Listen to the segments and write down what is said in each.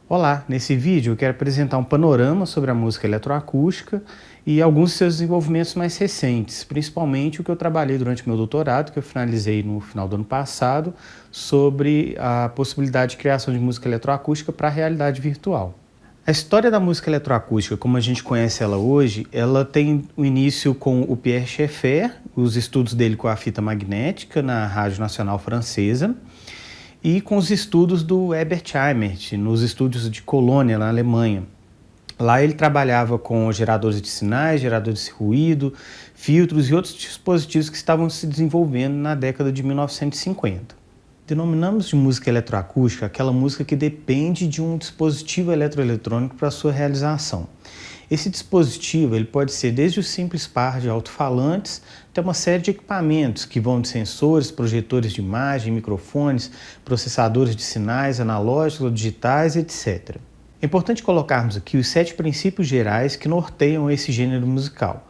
Olá, nesse vídeo eu quero apresentar um panorama sobre a música eletroacústica e alguns de seus desenvolvimentos mais recentes, principalmente o que eu trabalhei durante meu doutorado, que eu finalizei no final do ano passado, sobre a possibilidade de criação de música eletroacústica para a realidade virtual. A história da música eletroacústica, como a gente conhece ela hoje, ela tem o início com o Pierre Schaeffer, os estudos dele com a fita magnética na Rádio Nacional Francesa, e com os estudos do Herbert Eimert, nos estúdios de Colônia, na Alemanha. Lá ele trabalhava com geradores de sinais, geradores de ruído, filtros e outros dispositivos que estavam se desenvolvendo na década de 1950. Denominamos de música eletroacústica aquela música que depende de um dispositivo eletroeletrônico para sua realização. Esse dispositivo ele pode ser desde o simples par de alto-falantes até uma série de equipamentos que vão de sensores, projetores de imagem, microfones, processadores de sinais analógicos ou digitais, etc. É importante colocarmos aqui os 7 princípios gerais que norteiam esse gênero musical.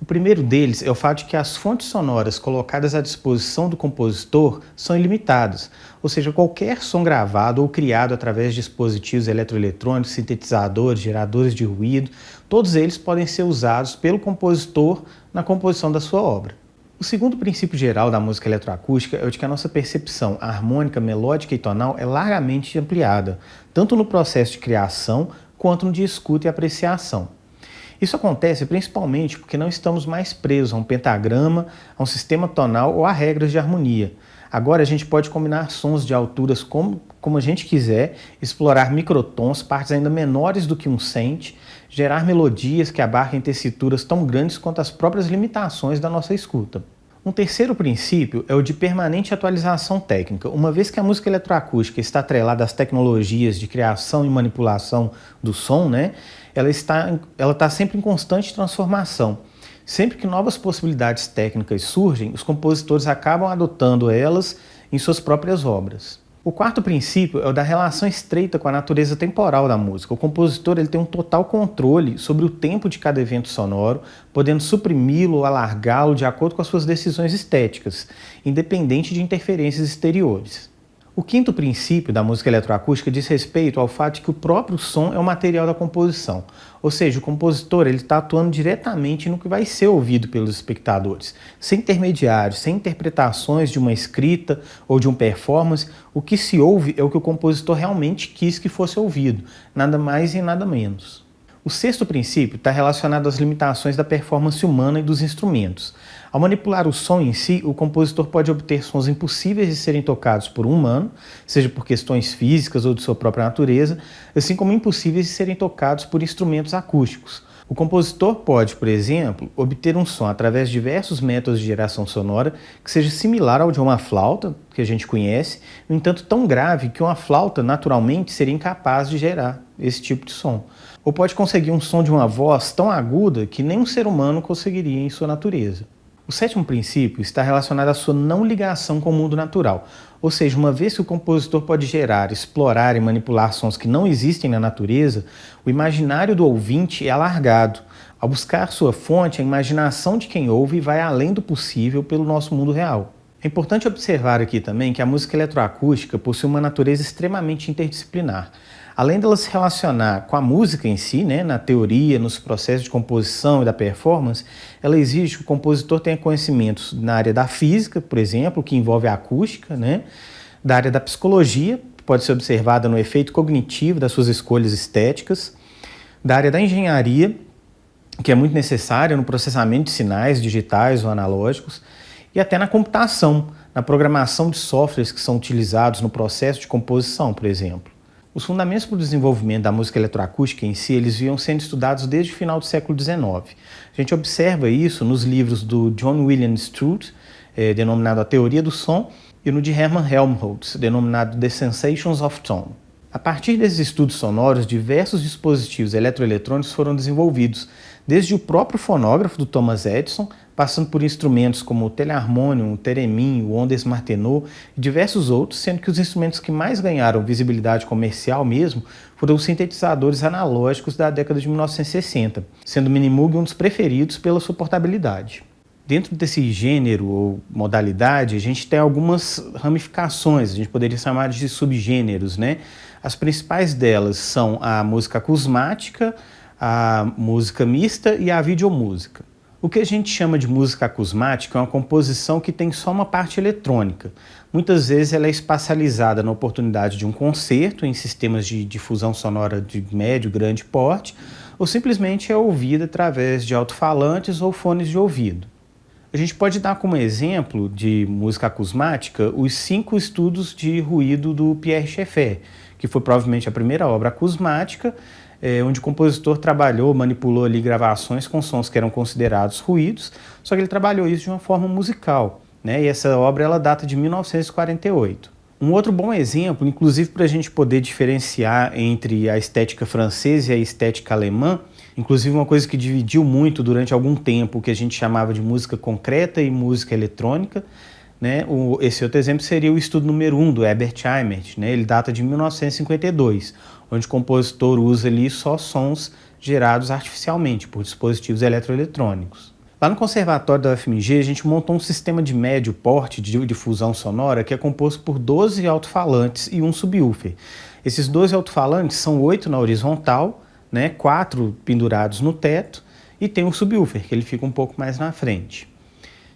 O primeiro deles é o fato de que as fontes sonoras colocadas à disposição do compositor são ilimitadas, ou seja, qualquer som gravado ou criado através de dispositivos eletroeletrônicos, sintetizadores, geradores de ruído, todos eles podem ser usados pelo compositor na composição da sua obra. O segundo princípio geral da música eletroacústica é o de que a nossa percepção harmônica, melódica e tonal é largamente ampliada, tanto no processo de criação quanto no de escuta e apreciação. Isso acontece principalmente porque não estamos mais presos a um pentagrama, a um sistema tonal ou a regras de harmonia. Agora a gente pode combinar sons de alturas como a gente quiser, explorar microtons, partes ainda menores do que um cent, gerar melodias que abarquem tessituras tão grandes quanto as próprias limitações da nossa escuta. Um terceiro princípio é o de permanente atualização técnica. Uma vez que a música eletroacústica está atrelada às tecnologias de criação e manipulação do som, ela está sempre em constante transformação. Sempre que novas possibilidades técnicas surgem, os compositores acabam adotando elas em suas próprias obras. O quarto princípio é o da relação estreita com a natureza temporal da música. O compositor ele tem um total controle sobre o tempo de cada evento sonoro, podendo suprimi-lo ou alargá-lo de acordo com as suas decisões estéticas, independente de interferências exteriores. O quinto princípio da música eletroacústica diz respeito ao fato de que o próprio som é o material da composição, ou seja, o compositor está atuando diretamente no que vai ser ouvido pelos espectadores, sem intermediários, sem interpretações de uma escrita ou de um performance. O que se ouve é o que o compositor realmente quis que fosse ouvido, nada mais e nada menos. O sexto princípio está relacionado às limitações da performance humana e dos instrumentos. Ao manipular o som em si, o compositor pode obter sons impossíveis de serem tocados por um humano, seja por questões físicas ou de sua própria natureza, assim como impossíveis de serem tocados por instrumentos acústicos. O compositor pode, por exemplo, obter um som através de diversos métodos de geração sonora que seja similar ao de uma flauta, que a gente conhece, no entanto tão grave que uma flauta naturalmente seria incapaz de gerar esse tipo de som. Ou pode conseguir um som de uma voz tão aguda que nem um ser humano conseguiria em sua natureza. O sétimo princípio está relacionado à sua não ligação com o mundo natural, ou seja, uma vez que o compositor pode gerar, explorar e manipular sons que não existem na natureza, o imaginário do ouvinte é alargado. Ao buscar sua fonte, a imaginação de quem ouve vai além do possível pelo nosso mundo real. É importante observar aqui também que a música eletroacústica possui uma natureza extremamente interdisciplinar. Além dela se relacionar com a música em si, na teoria, nos processos de composição e da performance, ela exige que o compositor tenha conhecimentos na área da física, por exemplo, que envolve a acústica, da área da psicologia, que pode ser observada no efeito cognitivo das suas escolhas estéticas, da área da engenharia, que é muito necessária no processamento de sinais digitais ou analógicos, e até na computação, na programação de softwares que são utilizados no processo de composição, por exemplo. Os fundamentos para o desenvolvimento da música eletroacústica em si, eles vinham sendo estudados desde o final do século XIX. A gente observa isso nos livros do John William Strutt, denominado A Teoria do Som, e no de Hermann Helmholtz, denominado The Sensations of Tone. A partir desses estudos sonoros, diversos dispositivos eletroeletrônicos foram desenvolvidos, desde o próprio fonógrafo do Thomas Edison, passando por instrumentos como o teleharmônio, o theremin, o ondas martenot e diversos outros, sendo que os instrumentos que mais ganharam visibilidade comercial mesmo foram os sintetizadores analógicos da década de 1960, sendo o Minimoog um dos preferidos pela sua portabilidade. Dentro desse gênero ou modalidade, a gente tem algumas ramificações, a gente poderia chamar de subgêneros, né? As principais delas são a música acusmática, a música mista e a videomúsica. O que a gente chama de música acusmática é uma composição que tem só uma parte eletrônica. Muitas vezes ela é espacializada na oportunidade de um concerto em sistemas de difusão sonora de médio, grande porte, ou simplesmente é ouvida através de alto-falantes ou fones de ouvido. A gente pode dar como exemplo de música acusmática os 5 estudos de ruído do Pierre Schaeffer, que foi provavelmente a primeira obra acusmática, onde o compositor trabalhou, manipulou ali gravações com sons que eram considerados ruídos, só que ele trabalhou isso de uma forma musical, né? E essa obra ela data de 1948. Um outro bom exemplo, inclusive para a gente poder diferenciar entre a estética francesa e a estética alemã, inclusive uma coisa que dividiu muito durante algum tempo, o que a gente chamava de música concreta e música eletrônica, né? Esse outro exemplo seria o estudo número 1 do Herbert Eimert, né? Ele data de 1952, onde o compositor usa ali só sons gerados artificialmente por dispositivos eletroeletrônicos. Lá no conservatório da UFMG, a gente montou um sistema de médio porte de difusão sonora que é composto por 12 alto-falantes e um subwoofer. Esses 12 alto-falantes são 8 na horizontal, né? 4 pendurados no teto, e tem o subwoofer, que ele fica um pouco mais na frente.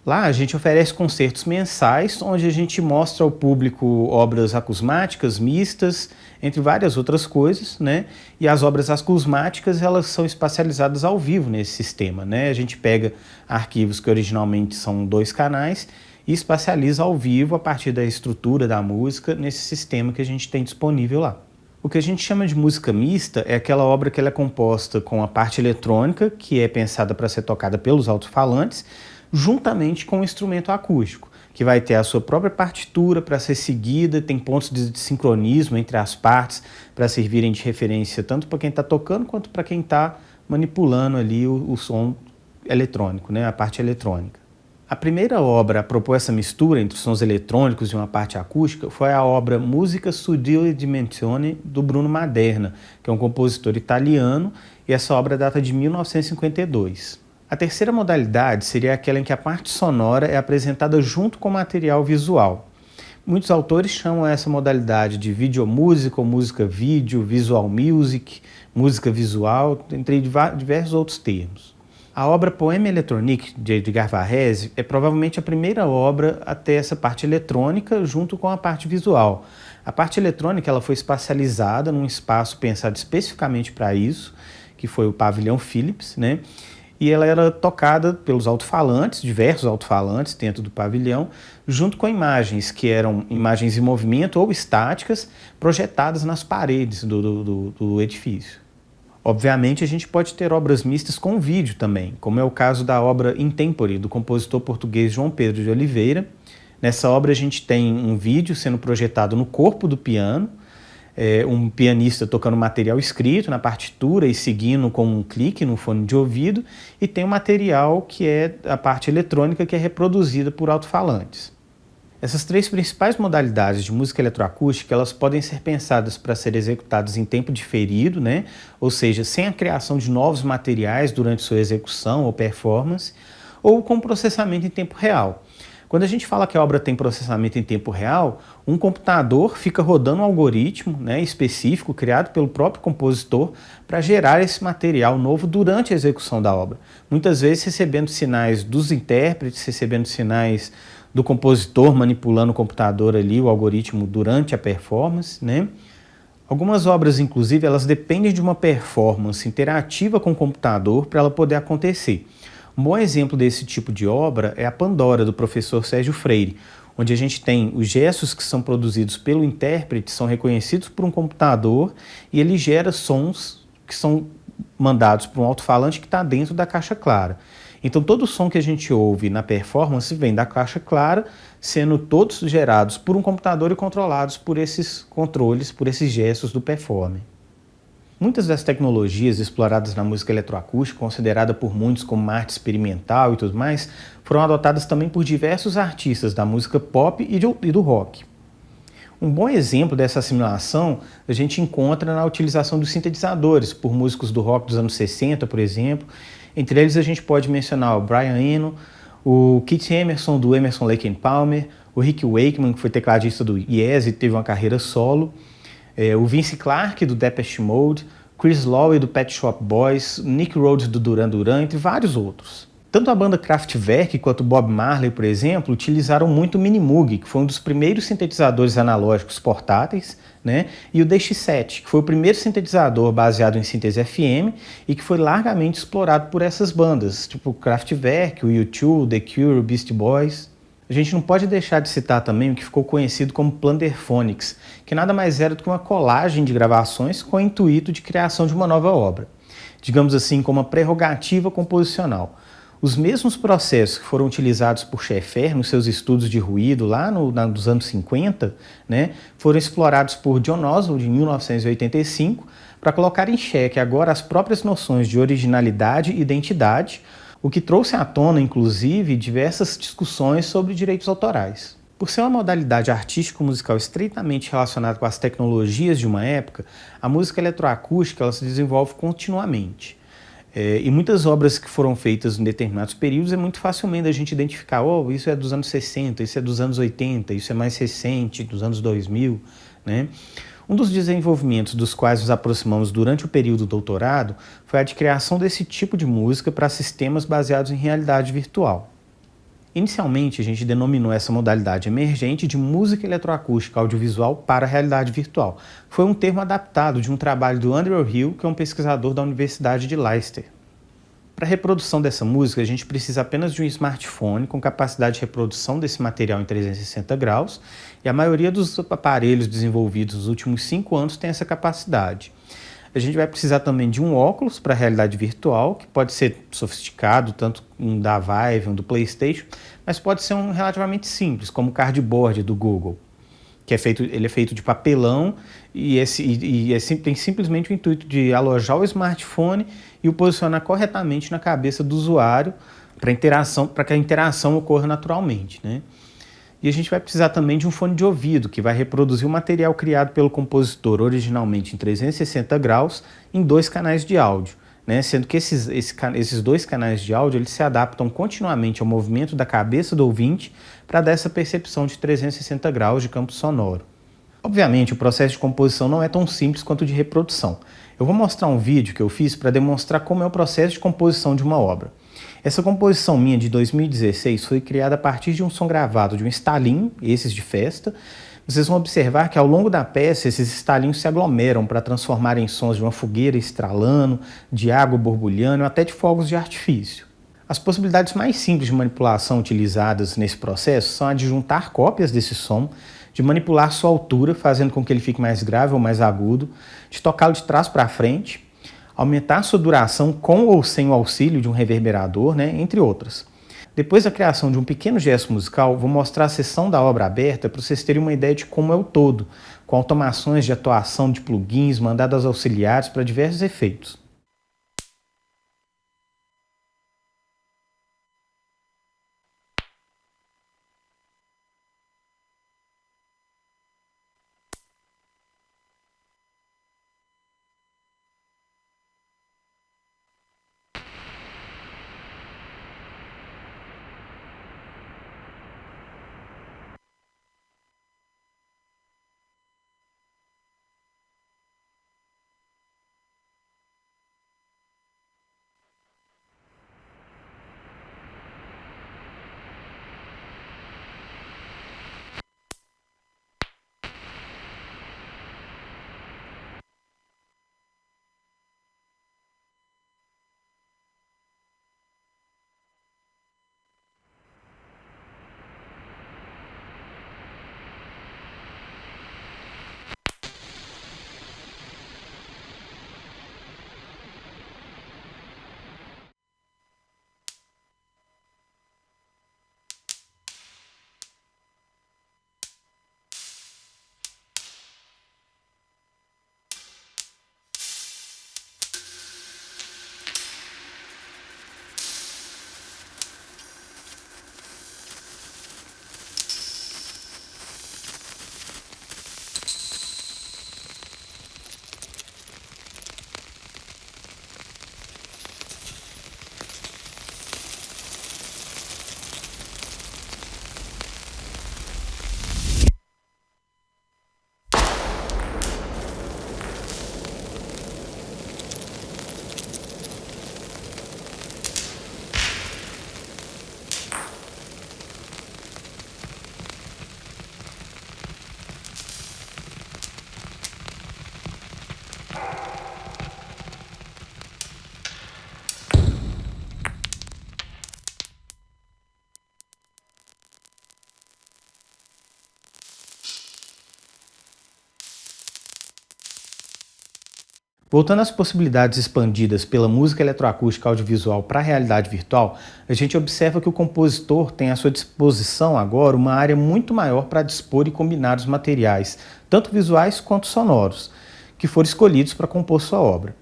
Lá a gente oferece concertos mensais, onde a gente mostra ao público obras acusmáticas, mistas, entre várias outras coisas, né? E as obras acusmáticas, elas são espacializadas ao vivo nesse sistema, né? A gente pega arquivos que originalmente são 2 canais e espacializa ao vivo a partir da estrutura da música nesse sistema que a gente tem disponível lá. O que a gente chama de música mista é aquela obra que ela é composta com a parte eletrônica, que é pensada para ser tocada pelos alto-falantes, juntamente com o instrumento acústico, que vai ter a sua própria partitura para ser seguida, tem pontos de sincronismo entre as partes para servirem de referência tanto para quem está tocando quanto para quem está manipulando ali o som eletrônico, né, a parte eletrônica. A primeira obra a propor essa mistura entre sons eletrônicos e uma parte acústica foi a obra Musica Suddile Dimensione, do Bruno Maderna, que é um compositor italiano, e essa obra data de 1952. A terceira modalidade seria aquela em que a parte sonora é apresentada junto com o material visual. Muitos autores chamam essa modalidade de videomúsica ou música vídeo, visual music, música visual, entre diversos outros termos. A obra Poème électronique, de Edgar Varèse, é provavelmente a primeira obra a ter essa parte eletrônica junto com a parte visual. A parte eletrônica ela foi espacializada num espaço pensado especificamente para isso, que foi o pavilhão Philips, né? E ela era tocada pelos alto-falantes, diversos alto-falantes dentro do pavilhão, junto com imagens que eram imagens em movimento ou estáticas, projetadas nas paredes do edifício. Obviamente, a gente pode ter obras mistas com vídeo também, como é o caso da obra In Tempore, do compositor português João Pedro de Oliveira. Nessa obra a gente tem um vídeo sendo projetado no corpo do piano, um pianista tocando material escrito na partitura e seguindo com um clique no fone de ouvido, e tem um material que é a parte eletrônica que é reproduzida por alto-falantes. Essas 3 principais modalidades de música eletroacústica, elas podem ser pensadas para ser executadas em tempo diferido, né? Ou seja, sem a criação de novos materiais durante sua execução ou performance, ou com processamento em tempo real. Quando a gente fala que a obra tem processamento em tempo real, um computador fica rodando um algoritmo, né, específico criado pelo próprio compositor para gerar esse material novo durante a execução da obra. Muitas vezes recebendo sinais dos intérpretes, recebendo sinais do compositor manipulando o computador ali, o algoritmo durante a performance, né? Algumas obras, inclusive, elas dependem de uma performance interativa com o computador para ela poder acontecer. Um bom exemplo desse tipo de obra é a Pandora, do professor Sérgio Freire, onde a gente tem os gestos que são produzidos pelo intérprete, são reconhecidos por um computador e ele gera sons que são mandados para um alto-falante que está dentro da caixa clara. Então todo o som que a gente ouve na performance vem da caixa clara, sendo todos gerados por um computador e controlados por esses controles, por esses gestos do performer. Muitas das tecnologias exploradas na música eletroacústica, considerada por muitos como uma arte experimental e tudo mais, foram adotadas também por diversos artistas da música pop e do rock. Um bom exemplo dessa assimilação a gente encontra na utilização dos sintetizadores por músicos do rock dos anos 60, por exemplo. Entre eles a gente pode mencionar o Brian Eno, o Keith Emerson, do Emerson, Lake and Palmer, o Rick Wakeman, que foi tecladista do Yes e teve uma carreira solo, o Vince Clarke, do Depeche Mode, Chris Lowe, do Pet Shop Boys, Nick Rhodes, do Duran Duran, entre vários outros. Tanto a banda Kraftwerk quanto Bob Marley, por exemplo, utilizaram muito o Minimoog, que foi um dos primeiros sintetizadores analógicos portáteis, né? E o DX7, que foi o primeiro sintetizador baseado em síntese FM e que foi largamente explorado por essas bandas, tipo Kraftwerk, o U2, The Cure, o Beastie Boys. A gente não pode deixar de citar também o que ficou conhecido como Plunderphonics, que nada mais era do que uma colagem de gravações com o intuito de criação de uma nova obra. Digamos assim, como uma prerrogativa composicional. Os mesmos processos que foram utilizados por Schaeffer nos seus estudos de ruído lá nos anos 50, né, foram explorados por John Oswald em 1985 para colocar em xeque agora as próprias noções de originalidade e identidade, o que trouxe à tona, inclusive, diversas discussões sobre direitos autorais. Por ser uma modalidade artístico-musical estreitamente relacionada com as tecnologias de uma época, a música eletroacústica ela se desenvolve continuamente. E muitas obras que foram feitas em determinados períodos é muito facilmente a gente identificar, oh, isso é dos anos 60, isso é dos anos 80, isso é mais recente, dos anos 2000, né? Um dos desenvolvimentos dos quais nos aproximamos durante o período do doutorado foi a de criação desse tipo de música para sistemas baseados em realidade virtual. Inicialmente, a gente denominou essa modalidade emergente de música eletroacústica audiovisual para a realidade virtual. Foi um termo adaptado de um trabalho do Andrew Hill, que é um pesquisador da Universidade de Leicester. Para a reprodução dessa música, a gente precisa apenas de um smartphone com capacidade de reprodução desse material em 360 graus, e a maioria dos aparelhos desenvolvidos nos últimos 5 anos tem essa capacidade. A gente vai precisar também de um óculos para a realidade virtual, que pode ser sofisticado, tanto um da Vive, um do PlayStation, mas pode ser um relativamente simples, como o cardboard do Google, que ele é feito de papelão e tem simplesmente o intuito de alojar o smartphone e o posicionar corretamente na cabeça do usuário para que a interação ocorra naturalmente, né? E a gente vai precisar também de um fone de ouvido, que vai reproduzir o material criado pelo compositor originalmente em 360 graus em 2 canais de áudio, né? Sendo que esses 2 canais de áudio eles se adaptam continuamente ao movimento da cabeça do ouvinte para dar essa percepção de 360 graus de campo sonoro. Obviamente, o processo de composição não é tão simples quanto o de reprodução. Eu vou mostrar um vídeo que eu fiz para demonstrar como é o processo de composição de uma obra. Essa composição minha de 2016 foi criada a partir de um som gravado de um estalinho, esses de festa. Vocês vão observar que ao longo da peça esses estalinhos se aglomeram para transformar em sons de uma fogueira estralando, de água borbulhando, até de fogos de artifício. As possibilidades mais simples de manipulação utilizadas nesse processo são a de juntar cópias desse som, de manipular sua altura, fazendo com que ele fique mais grave ou mais agudo, de tocá-lo de trás para frente, aumentar sua duração com ou sem o auxílio de um reverberador, né, entre outras. Depois da criação de um pequeno gesto musical, vou mostrar a seção da obra aberta para vocês terem uma ideia de como é o todo, com automações de atuação de plugins, mandadas auxiliares para diversos efeitos. Voltando às possibilidades expandidas pela música eletroacústica audiovisual para a realidade virtual, a gente observa que o compositor tem à sua disposição agora uma área muito maior para dispor e combinar os materiais, tanto visuais quanto sonoros, que foram escolhidos para compor sua obra.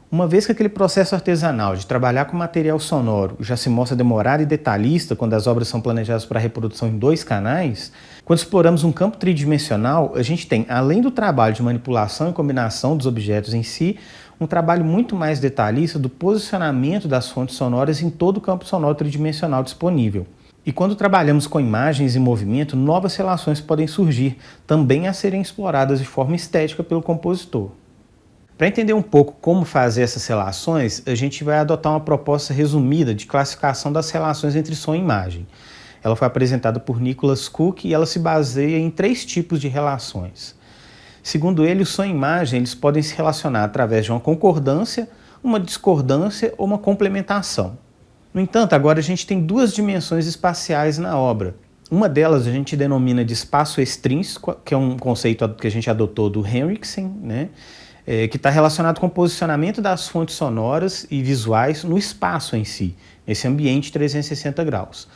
Uma vez que aquele processo artesanal de trabalhar com material sonoro já se mostra demorado e detalhista quando as obras são planejadas para reprodução em 2 canais, quando exploramos um campo tridimensional, a gente tem, além do trabalho de manipulação e combinação dos objetos em si, um trabalho muito mais detalhista do posicionamento das fontes sonoras em todo o campo sonoro tridimensional disponível. E quando trabalhamos com imagens e movimento, novas relações podem surgir, também a serem exploradas de forma estética pelo compositor. Para entender um pouco como fazer essas relações, a gente vai adotar uma proposta resumida de classificação das relações entre som e imagem. Ela foi apresentada por Nicholas Cook e ela se baseia em 3 tipos de relações. Segundo ele, o som e imagem eles podem se relacionar através de uma concordância, uma discordância ou uma complementação. No entanto, agora a gente tem 2 dimensões espaciais na obra. Uma delas a gente denomina de espaço extrínseco, que é um conceito que a gente adotou do Henriksen, né? Que está relacionado com o posicionamento das fontes sonoras e visuais no espaço em si, nesse ambiente 360 graus.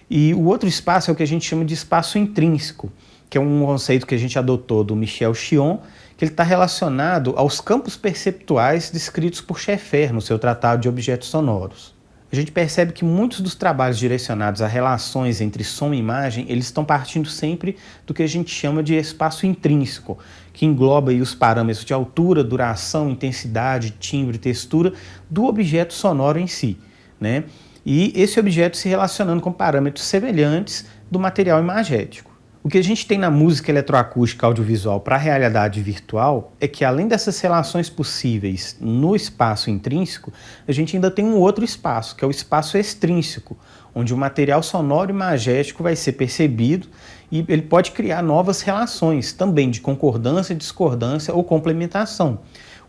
E o outro espaço é o que a gente chama de espaço intrínseco, que é um conceito que a gente adotou do Michel Chion, que ele está relacionado aos campos perceptuais descritos por Schaeffer no seu Tratado de Objetos Sonoros. A gente percebe que muitos dos trabalhos direcionados a relações entre som e imagem, eles estão partindo sempre do que a gente chama de espaço intrínseco, que engloba aí os parâmetros de altura, duração, intensidade, timbre, textura do objeto sonoro em si, né? E esse objeto se relacionando com parâmetros semelhantes do material imagético. O que a gente tem na música eletroacústica audiovisual para a realidade virtual é que, além dessas relações possíveis no espaço intrínseco, a gente ainda tem um outro espaço, que é o espaço extrínseco, onde o material sonoro e imagético vai ser percebido e ele pode criar novas relações, também de concordância, discordância ou complementação,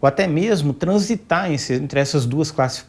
ou até mesmo transitar entre essas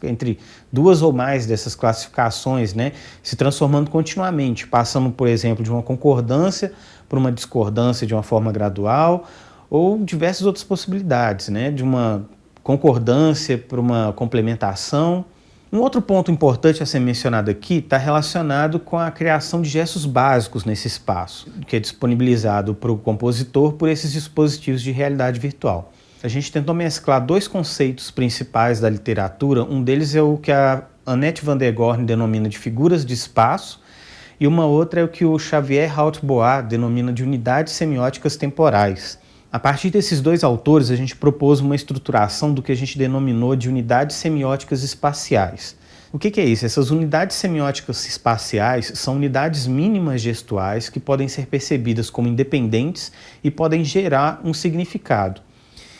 entre 2 ou mais dessas classificações, né, se transformando continuamente, passando, por exemplo, de uma concordância para uma discordância de uma forma gradual, ou diversas outras possibilidades, né, de uma concordância para uma complementação. Um outro ponto importante a ser mencionado aqui está relacionado com a criação de gestos básicos nesse espaço, que é disponibilizado para o compositor por esses dispositivos de realidade virtual. A gente tentou mesclar 2 conceitos principais da literatura, um deles é o que a Annette van der Gorn denomina de figuras de espaço, e uma outra é o que o Xavier Haut-Bois denomina de unidades semióticas temporais. A partir desses 2 autores, a gente propôs uma estruturação do que a gente denominou de unidades semióticas espaciais. O que é isso? Essas unidades semióticas espaciais são unidades mínimas gestuais que podem ser percebidas como independentes e podem gerar um significado.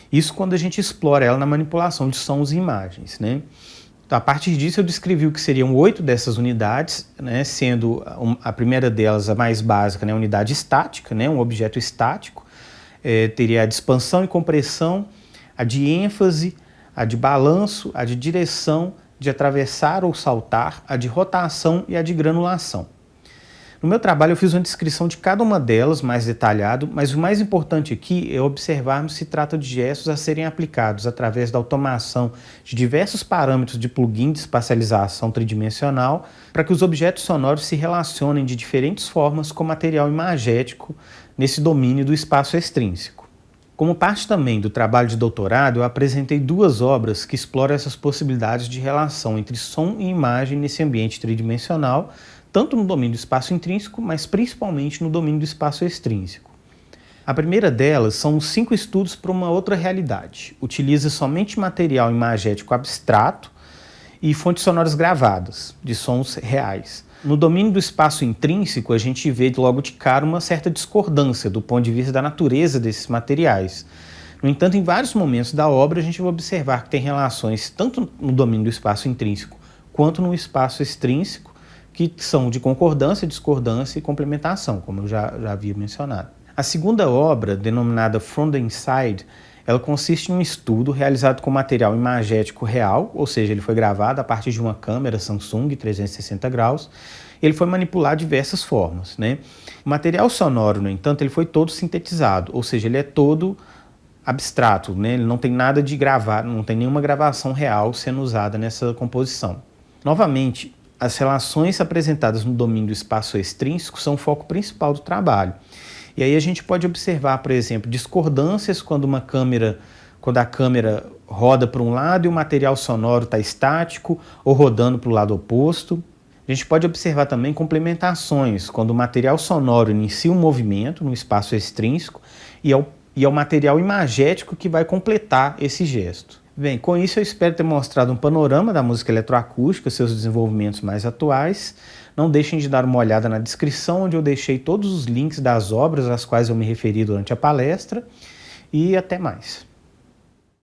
Isso quando a gente explora ela na manipulação de sons e imagens, né? A partir disso eu descrevi o que seriam 8 dessas unidades, né? Sendo a primeira delas, a mais básica, né? A unidade estática, né? Um objeto estático. Teria a de expansão e compressão, a de ênfase, a de balanço, a de direção, de atravessar ou saltar, a de rotação e a de granulação. No meu trabalho eu fiz uma descrição de cada uma delas mais detalhado, mas o mais importante aqui é observarmos se trata de gestos a serem aplicados através da automação de diversos parâmetros de plugin de espacialização tridimensional para que os objetos sonoros se relacionem de diferentes formas com material imagético nesse domínio do espaço extrínseco. Como parte também do trabalho de doutorado, eu apresentei 2 obras que exploram essas possibilidades de relação entre som e imagem nesse ambiente tridimensional, tanto no domínio do espaço intrínseco, mas principalmente no domínio do espaço extrínseco. A primeira delas são os 5 estudos para uma outra realidade. Utiliza somente material imagético abstrato e fontes sonoras gravadas, de sons reais. No domínio do espaço intrínseco, a gente vê logo de cara uma certa discordância do ponto de vista da natureza desses materiais. No entanto, em vários momentos da obra, a gente vai observar que tem relações tanto no domínio do espaço intrínseco quanto no espaço extrínseco, que são de concordância, discordância e complementação, como eu já havia mencionado. A segunda obra, denominada From the Inside, ela consiste em um estudo realizado com material imagético real, ou seja, ele foi gravado a partir de uma câmera Samsung 360 graus, ele foi manipulado de diversas formas, né? O material sonoro, no entanto, ele foi todo sintetizado, ou seja, ele é todo abstrato, né? Ele não tem nada de gravar, não tem nenhuma gravação real sendo usada nessa composição. Novamente, as relações apresentadas no domínio do espaço extrínseco são o foco principal do trabalho. E aí a gente pode observar, por exemplo, discordâncias quando a câmera roda para um lado e o material sonoro está estático ou rodando para o lado oposto. A gente pode observar também complementações, quando o material sonoro inicia um movimento no espaço extrínseco e é o material imagético que vai completar esse gesto. Bem, com isso eu espero ter mostrado um panorama da música eletroacústica, seus desenvolvimentos mais atuais. Não deixem de dar uma olhada na descrição, onde eu deixei todos os links das obras às quais eu me referi durante a palestra. E até mais.